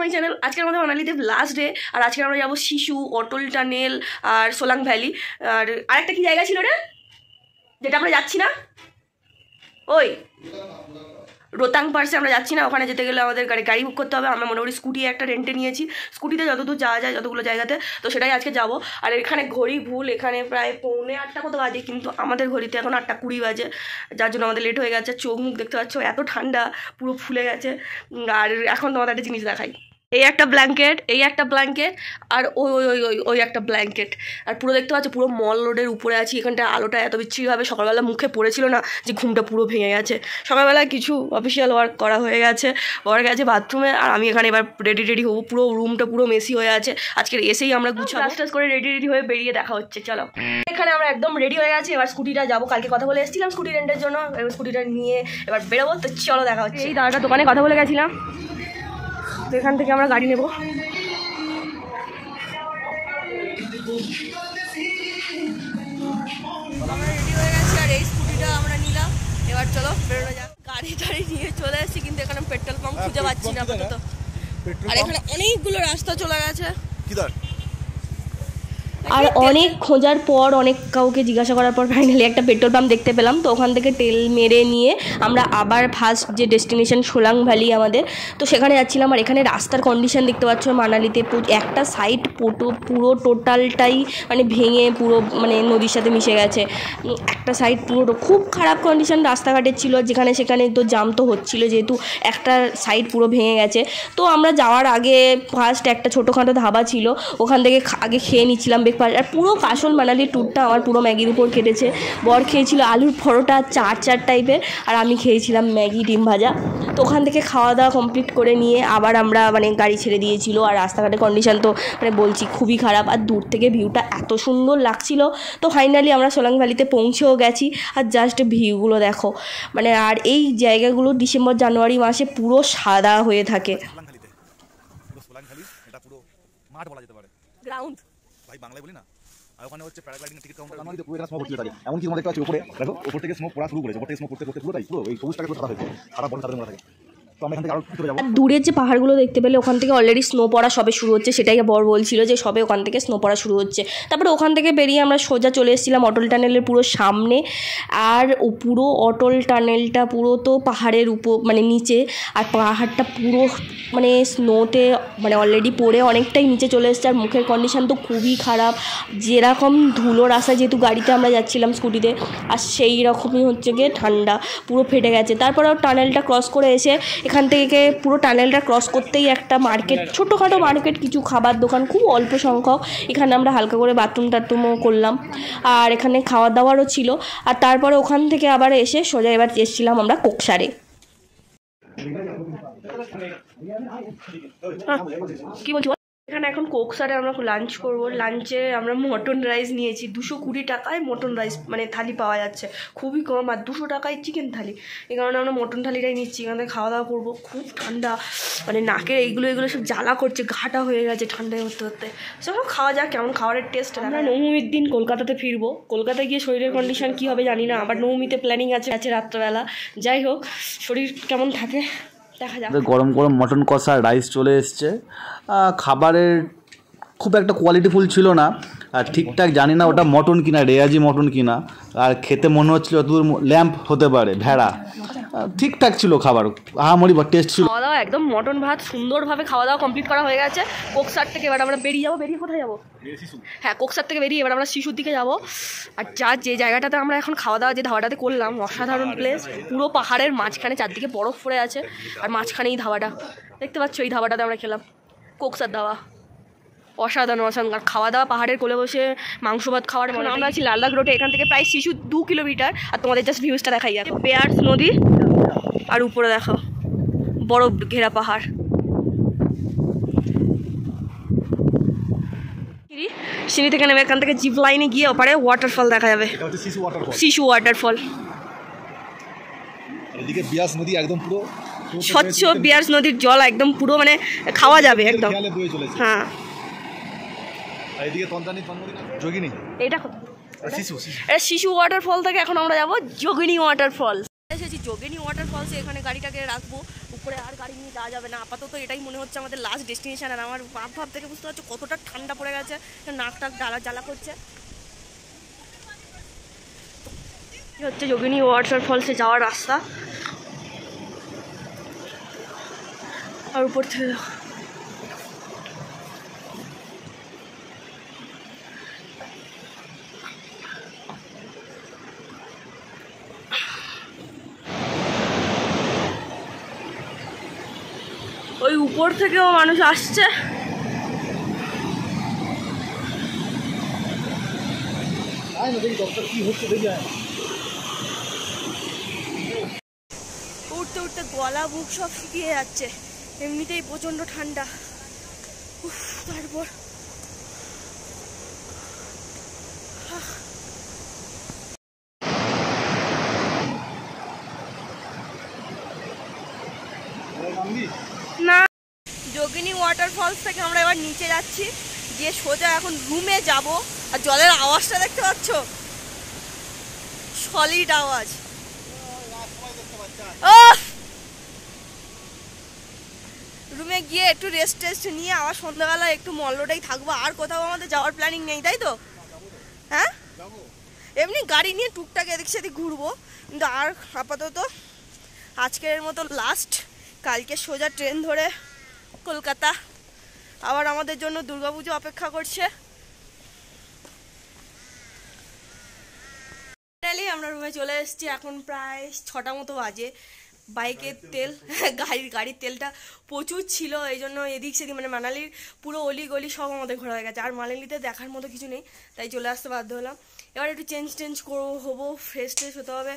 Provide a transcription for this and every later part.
My channel. আজকের আমাদের মানালিতে লাস্ট ডে, আর আজকে আমরা যাবো শিশু, অটল টানেল আর সোলাং ভ্যালি। আর আরেকটা কি জায়গা ছিল রে যেটা আমরা যাচ্ছি না, ওই রোতাং পার্সে আমরা যাচ্ছি না। ওখানে যেতে গেলে আমাদের গাড়ি বুক করতে হবে। আমরা মোটামুটি স্কুটি একটা রেন্টে নিয়েছি, স্কুটিতে যতদূর যাওয়া যায় যতগুলো জায়গাতে, তো সেটাই আজকে যাবো। আর এখানে ঘড়ি ভুল, এখানে প্রায় 7:45 মতো বাজে, কিন্তু আমাদের ঘড়িতে এখন 8:20 বাজে, যার জন্য আমাদের লেট হয়ে গেছে। চোখ মুখ দেখতে পাচ্ছ এত ঠান্ডা, পুরো ফুলে গেছে। আর এখন তোমাদের একটা জিনিস দেখাই, এই একটা ব্ল্যাঙ্কেট, এই একটা ব্ল্যাঙ্কেট, আর ওই ওই ওই ওই ওই একটা ব্ল্যাঙ্কেট। আর পুরো দেখতে পাচ্ছ পুরো মল রোডের উপরে আছি। এখানটা আলোটা এত বিচ্ছিরিভাবে সকালবেলা মুখে পড়েছিল না যে ঘুমটা পুরো ভেঙে গেছে। সকালবেলা কিছু অফিসিয়াল ওয়ার্ক করা হয়ে গেছে, ওয়ার্ক গেছে বাথরুমে, আর আমি এখানে এবার রেডি হবো। পুরো রুমটা পুরো মেসি হয়ে আছে। আজকের এসেই আমরা গুছাবো, টাস করে রেডি হয়ে বেরিয়ে দেখা হচ্ছে। চলো, এখানে আমরা একদম রেডি হয়ে গেছি। এবার স্কুটিটা যাবো, কালকে কথা বলে এসেছিলাম স্কুটি রেন্টের জন্য, এবার স্কুটিটা নিয়ে এবার বেরোবো। তো চলো দেখা হচ্ছে। এই দাদাটা দোকানে কথা বলে গেছিলাম, তো এখান থেকে আমরা গাড়ি নেব। আমরা রেডি হয়ে গেছি, আর এই স্কুটিটা আমরা নিলাম। এবার চলো বেরোনো যাক। গাড়ি নিয়ে চলে এসেছি, কিন্তু এখানে পেট্রোল পাম্প খুঁজে পাচ্ছি না আপাতত। আর এখানে অনেকগুলো রাস্তা চলে গেছে, আর অনেক খোঁজার পর, অনেক কাউকে জিজ্ঞাসা করার পর ফাইনালি একটা পেট্রোল পাম্প দেখতে পেলাম। তো ওখান থেকে তেল মেরে নিয়ে আমরা আবার ফার্স্ট যে ডেস্টিনেশন সোলাং ভ্যালি আমাদের, তো সেখানে যাচ্ছিলাম। আর এখানে রাস্তার কন্ডিশন দেখতে পাচ্ছ মানালিতে, একটা সাইড পুরো টোটালটাই মানে ভেঙে পুরো মানে নদীর সাথে মিশে গেছে। একটা সাইড পুরো খুব খারাপ কন্ডিশন রাস্তাঘাটের ছিল, যেখানে সেখানে তো জাম তো হচ্ছিলো, যেহেতু একটা সাইড পুরো ভেঙে গেছে। তো আমরা যাওয়ার আগে ফার্স্ট একটা ছোটোখাটো ধাবা ছিল, ওখান থেকে আগে খেয়ে নিচ্ছিলাম ব্রেকফাস্ট। আর পুরো কাসল মানালি ট্যুরটা আমার পুরো ম্যাগির উপর কেটেছে। বর খেয়েছিল আলুর পরোটা চার টাইপের, আর আমি খেয়েছিলাম ম্যাগি ডিম ভাজা। তো ওখান থেকে খাওয়া দাওয়া কমপ্লিট করে নিয়ে আবার আমরা মানে গাড়ি ছেড়ে দিয়েছিল। আর রাস্তাঘাটের কন্ডিশন তো মানে বলছি খুবই খারাপ, আর দূর থেকে ভিউটা এত সুন্দর লাগছিল। তো ফাইনালি আমরা সোলাং ভ্যালিতে পৌঁছেও গেছি, আর জাস্ট ভিউগুলো দেখো মানে। আর এই জায়গাগুলো ডিসেম্বর জানুয়ারি মাসে পুরো সাদা হয়ে থাকে। গ্রাউন্ড ভাই বাংলায় বলি না, আর ওখানে হচ্ছে প্যারাগ্লাইডিং টিকিট কাউন্টার, আমার পুরো এটা স্মোক হতে থাকে। এমন কি তোমরা দেখতে পাচ্ছ উপরে দেখো, উপর থেকে স্মোক পড়া শুরু করেছে, উপর থেকে স্মোক করতে পুরো তাই পুরো এই সবুজটাকে পুরো সাদা হয়েছে, সারা বড় সাদা মনে থাকে। তো আমরা এখান থেকে আরো ভিতরে যাব। দূরের যে পাহাড়গুলো দেখতে পেলে, ওখান থেকে অলরেডি স্নো পড়া সবে শুরু হচ্ছে, সেটাই বর বলছিল যে সবে ওখান থেকে স্নো পড়া শুরু হচ্ছে। তারপরে ওখান থেকে বেরিয়ে আমরা সোজা চলে এসেছিলাম অটল টানেলের পুরো সামনে। আর পুরো অটল টানেলটা পুরো তো পাহাড়ের উপর মানে নিচে, আর পাহাড়টা পুরো মানে স্নোতে মানে অলরেডি পড়ে অনেকটাই নিচে চলে এসেছে। আর মুখের কন্ডিশান তো খুবই খারাপ, যেরকম ধুলো রাস্তা, যেহেতু গাড়িতে আমরা যাচ্ছিলাম স্কুটিতে, আর সেই রকমই হচ্ছে গিয়ে ঠান্ডা পুরো ফেটে গেছে। তারপরেও টানেলটা ক্রস করে এসে এখান থেকে পুরো টানেলটা ক্রস করতেই একটা মার্কেট, ছোটোখাটো মার্কেট, কিছু খাবার দোকান, খুব অল্প সংখ্যক। এখানে আমরা হালকা করে বাথরুমও করলাম, আর এখানে খাওয়া দাওয়ারও ছিল। আর তারপরে ওখান থেকে আবার এসে সোজা এবার এসেছিলাম আমরা কোকসারে। কি বলছি, এখানে এখন কোকসারে আমরা লাঞ্চ করবো। লাঞ্চে আমরা মটন রাইস নিয়েছি, 220 টাকায় মটন রাইস মানে থালি পাওয়া যাচ্ছে, খুবই কম। আর 200 টাকায় চিকেন থালি, এই কারণে আমরা মটন থালিটাই নিচ্ছি। এখানে খাওয়া দাওয়া করবো, খুব ঠান্ডা মানে নাকের এইগুলো সব জ্বালা করছে, ঘাটা হয়ে গেছে ঠান্ডায় করতে করতে। সেরকম খাওয়া যাক, কেমন খাবারের টেস্ট। আমরা নবমীর দিন কলকাতাতে ফিরবো, কলকাতায় গিয়ে শরীরের কন্ডিশন কী হবে জানি না, আবার নবমীতে প্ল্যানিং আছে রাত্রেবেলা। যাই হোক, শরীর কেমন থাকে দেখা যাক। গরম গরম মটন কষা রাইস চলে এসছে। খাবারের খুব একটা কোয়ালিটিফুল ছিল না, আর ঠিকঠাক জানি না ওটা মটন কিনা, রেয়াজি মটন কিনা। আর খেতে মনে হচ্ছিল যতদূর ল্যাম্প হতে পারে, ভেড়া। ঠিকঠাক ছিল খাবার, আহামরি টেস্ট ছিল। খাওয়া দাওয়া একদম মটন ভাত সুন্দরভাবে খাওয়া দাওয়া কমপ্লিট করা হয়ে গেছে। কোকসার থেকে এবার আমরা বেরিয়ে যাবো। বেরিয়ে কোথায় যাবো? হ্যাঁ, কোকসার থেকে বেরিয়ে এবার আমরা শিশুর দিকে যাবো। আর যে জায়গাটাতে আমরা এখন খাওয়া দাওয়া যে ধাবাটাতে করলাম, অসাধারণ প্লেস, পুরো পাহাড়ের মাঝখানে, চারদিকে বরফ পড়ে আছে, আর মাঝখানে এই ধাবাটা দেখতে পাচ্ছ। এই ধাবাটাতে আমরা খেলাম কোকসার ধাবা, অসাধারণ। আর খাওয়া দাওয়া পাহাড়ের কোলে বসে মাংস ভাত খাওয়ার মনে। আমরা আছি লালবাগ রোডে, এখান থেকে প্রায় শিশু 2 কিলোমিটার। আর তোমাদের জাস্ট ভিউজটা দেখাই, দেখো বেয়ার্স নদী, আর উপরে দেখো বরফ ঘেরা পাহাড়। সিঁড়ি থেকে নেমে এখান থেকে জিপ লাইনে গিয়ে ওপারে ওয়াটারফল দেখা যাবে, শিশু ওয়াটারফল। এদিকে বিয়াস নদী একদম পুরো স্বচ্ছ, বিয়ার্স নদীর জল একদম পুরো মানে খাওয়া যাবে একদম। হ্যাঁ, এটা শিশু ওয়াটারফল থেকে এখন আমরা যাবো যোগিনী ওয়াটারফল। এসেছি যোগিনী ওয়াটারফলসে, এখানে গাড়িটাকে রাখবো, উপরে আর গাড়ি নিয়ে যাওয়া যাবে না, আপাতত এটাই মনে হচ্ছে আমাদের লাস্ট ডেস্টিনেশন। আর আমার ভাব থেকে বুঝতে পারছো কতটা ঠান্ডা পড়ে গেছে, নাক টাক জ্বালা করছে। হচ্ছে যোগিনী ওয়াটারফলসে যাওয়ার রাস্তা, আর উপর থেকে ওই উপর থেকেও মানুষ আসছে। উঠতে উঠতে গলা বুক সব শুকিয়ে যাচ্ছে, এমনিতেই প্রচন্ড ঠান্ডা। তারপর না, যোগিনী ওয়াটারফলস থেকে আমরা এবার নিচে যাচ্ছি, গিয়ে সোজা এখন রুমে যাব। আর জলের আওয়াজটা দেখতে পাচ্ছ, সলিড আওয়াজ। রুমে গিয়ে একটু রেস্ট নিয়ে আবার সন্ধ্যাবেলা একটু মল রোডেই থাকবো, আর কোথাও আমাদের যাওয়ার প্ল্যানিং নেই, তাই তো? হ্যাঁ, এমনি গাড়ি নিয়ে টুকটাক এদিক সেদিক ঘুরবো, কিন্তু আর আপাতত আজকের মতো লাস্ট। কালকে সোজা ট্রেন ধরে কলকাতা, আবার আমাদের জন্য দুর্গাপুজো অপেক্ষা করছে। ফাইনালি আমরা রুমে চলে এসেছি, এখন প্রায় 6টা মতো বাজে। বাইকের তেল, গাড়ির তেলটা প্রচুর ছিল, এই জন্য এদিক সেদিক মানে মানালির পুরো অলি গলি সব আমাদের ঘোরা হয়ে গেছে। আর মানালিতে দেখার মতো কিছু নেই, তাই চলে আসতে বাধ্য হলাম। এবার একটু চেঞ্জ হবো, ফ্রেশ হতে হবে।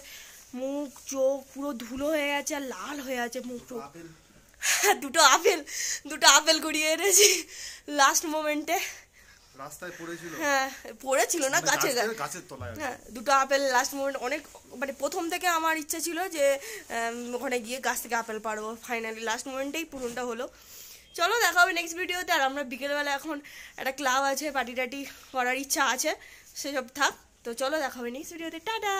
মুখ চোখ পুরো ধুলো হয়ে গেছে আর লাল হয়ে আছে মুখ চোখ। দুটো আপেল কুড়িয়ে এনেছি লাস্ট মোমেন্টে, রাস্তায় পড়েছিল। হ্যাঁ পড়েছিল না, গাছের তলায়। হ্যাঁ, দুটো আপেল লাস্ট মোমেন্ট। অনেক মানে প্রথম থেকে আমার ইচ্ছা ছিল যে ওখানে গিয়ে গাছ থেকে আপেল পারবো, ফাইনালি লাস্ট মোমেন্টেই পূরণটা হলো। চলো দেখা হবে নেক্সট ভিডিওতে। আর আমরা বিকেলবেলা এখন একটা ক্লাব আছে, পার্টি টাটি করার ইচ্ছা আছে, সেসব থাক। তো চলো দেখা হবে নেক্সট ভিডিওতে, টাটা।